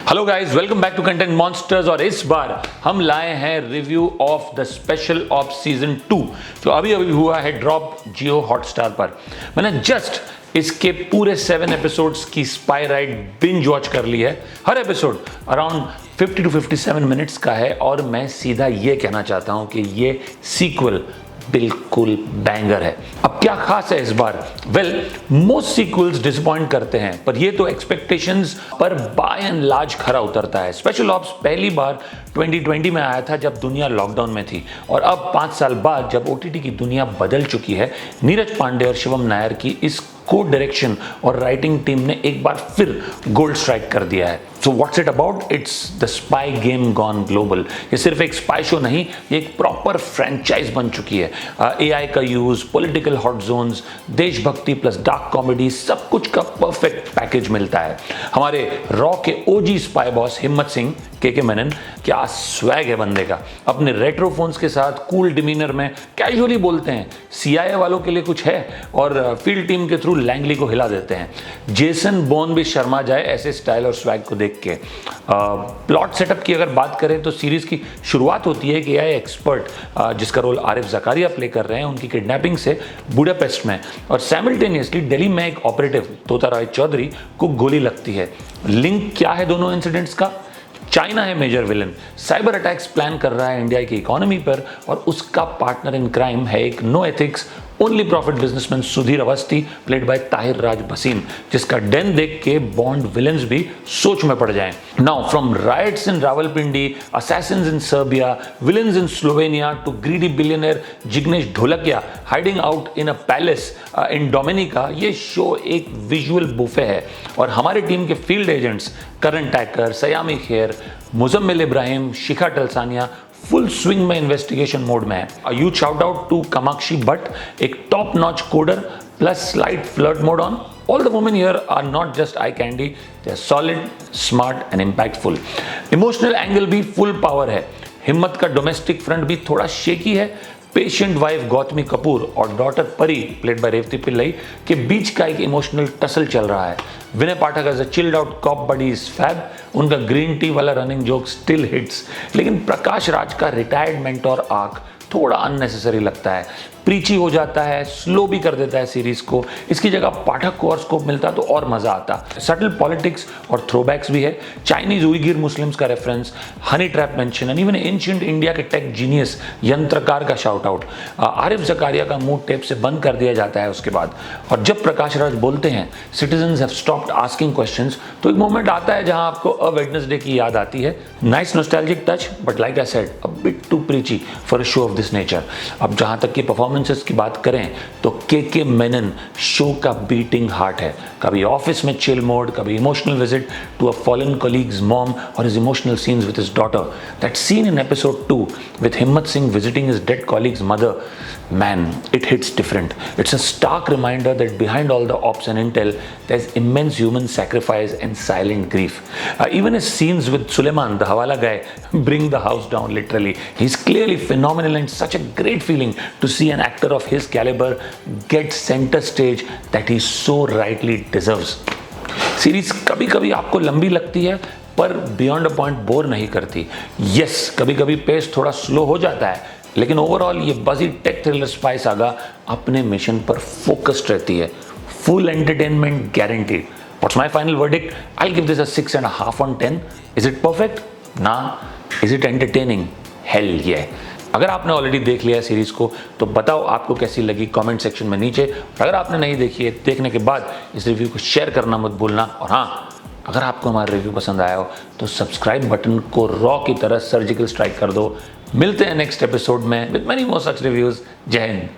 Hello guys, welcome back to content monsters. और इस बार हम लाए हैं review of the special of season 2 जो अभी अभी हुआ है ड्रॉप जियो हॉटस्टार पर। मैंने जस्ट इसके पूरे 7 एपिसोड्स की स्पाई राइड बिंज वॉच कर ली है। हर एपिसोड अराउंड 50 to 57 मिनट्स का है और मैं सीधा ये कहना चाहता हूं कि ये सीक्वल बिल्कुल बैंगर है। अब क्या खास है इस बार? मोस्ट सीक्वल्स डिसअपॉइंट करते हैं, पर ये तो एक्सपेक्टेशंस पर बाय एंड लार्ज खरा उतरता है। स्पेशल ऑप्स पहली बार 2020 में आया था जब दुनिया लॉकडाउन में थी, और अब 5 साल बाद जब ओटीटी की दुनिया बदल चुकी है, नीरज पांडे और शिवम नायर की इस को डायरेक्शन और राइटिंग टीम ने एक बार फिर गोल्ड स्ट्राइक कर दिया है। So what's it about? It's the spy game gone global. ये सिर्फ एक स्पाई शो नहीं, ये एक प्रॉपर फ्रेंचाइज बन चुकी है। एआई का यूज, पॉलिटिकल हॉट जोन्स, देशभक्ति प्लस डार्क कॉमेडी, सब कुछ का परफेक्ट पैकेज मिलता है। हमारे रॉ के ओजी स्पाई बॉस हिम्मत सिंह के मेनन, क्या स्वैग है बंदे का। अपने रेट्रो फोन्स के साथ कूल डिमीनर में कैजुअली बोलते हैं, सीआईए वालों के लिए कुछ है, और फील्ड टीम के थ्रू लैंगली को हिला देते हैं। जेसन बॉर्न भी शर्मा जाए ऐसे स्टाइल और स्वैग को देख के। प्लॉट सेटअप की अगर बात करें तो सीरीज की शुरुआत होती है कि एआई एक्सपर्ट जिसका रोल आरिफ जकारिया प्ले कर रहे हैं, उनकी किडनैपिंग से बुडापेस्ट में और साइमल्टेनियसली दिल्ली में एक ऑपरेटिव तोता राय चौधरी को गोली लगती है। लिंक क्या है दोनों इंसिडेंट्स का? चाइना है major villain, cyber attacks plan कर रहा है इंडिया की इकोनॉमी पर, और उसका पार्टनर इन क्राइम है एक no ethics only profit businessman Sudhir Awasthi, played by Tahir Raj Bhasin, जिसका डेन देख के बॉन्ड विलन्स भी सोच में पड़ जाएं। Now from riots in Rawalpindi, assassins in Serbia, villains in Slovenia to greedy billionaire Jignesh Dholakia hiding out in a palace in Dominica, ये शो एक विजुअल बुफे है। और हमारी टीम के field agents Karan Tacker, Saiyami Kher, Muzammil Ibrahim, Shikha Talsania full swing में इन्वेस्टिगेशन मोड में है। A huge shout out to Kamakshi Bhatt, एक top notch coder plus slight flirt mode on. All the women here are not just eye candy, they are solid, smart and impactful. Emotional angle भी full power है। हिम्मत का domestic front भी थोड़ा shaky है। Patient wife Gautami Kapoor और daughter परी played by Revati Pillai के बीच का एक इमोशनल टसल चल रहा है। Vinay Pathak as a chilled out cop buddy is fab, उनका ग्रीन टी वाला रनिंग जोक स्टिल हिट्स। लेकिन प्रकाश राज का रिटायर्ड मेंटोर आर्क थोड़ा अननेसेसरी लगता है, प्रीची हो जाता है, स्लो भी कर देता है सीरीज को। इसकी जगह पाठक को और स्कोप मिलता तो और मजा आता। सटल पॉलिटिक्स और थ्रोबैक्स भी है, चाइनीज उइगिर मुस्लिम्स का reference, honey trap mention, and even ancient India के टेक जीनियस यंत्रकार का शाउट आउट। आरिफ जकारिया का मूड टेप से बंद कर दिया जाता है उसके बाद। और जब प्रकाश राज बोलते हैं citizens have stopped asking questions, तो एक मोमेंट आता है जहां आपको अ वेडनेसडे की याद आती है। Nice nostalgic touch, but like I said a bit too preachy for a show of this nature. अब जहां तक की परफॉर्मेंसेस की बात करें तो के मेनन शो का बीटिंग हार्ट है। कभी ऑफिस में चिल मोड, कभी emotional visit to a fallen colleague's mom और his emotional scenes with his daughter. That scene in episode 2 with Himmat Singh visiting his dead colleague's mother, man, it hits different. It's a stark reminder that behind all the ops and intel, there's immense human sacrifice and silent grief. Even his scenes with Suleiman, the Hawala guy, bring the house down literally. He's clearly phenomenal and such a great feeling to see an actor of his caliber get center stage that he so rightly deserves. Series कभी कभी आपको लंबी लगती है पर beyond a point bore नहीं करती। Yes, कभी कभी पेस थोड़ा स्लो हो जाता है, लेकिन ओवरऑल ये buzzy tech thriller spy saga अपने मिशन पर फोकस्ड रहती है। Full entertainment guaranteed. What's my final verdict? I give this a 6.5 on 10। Is it perfect? ना। Is it entertaining? Hell yeah. अगर आपने ऑलरेडी देख लिया है सीरीज को तो बताओ आपको कैसी लगी कमेंट सेक्शन में नीचे। और अगर आपने नहीं देखी है, देखने के बाद इस रिव्यू को शेयर करना मत भूलना। और हाँ, अगर आपको हमारा रिव्यू पसंद आया हो तो सब्सक्राइब बटन को रॉ की तरह सर्जिकल स्ट्राइक कर दो। मिलते हैं नेक्स्ट एपिसोड में with many more such reviews. जय हिंद।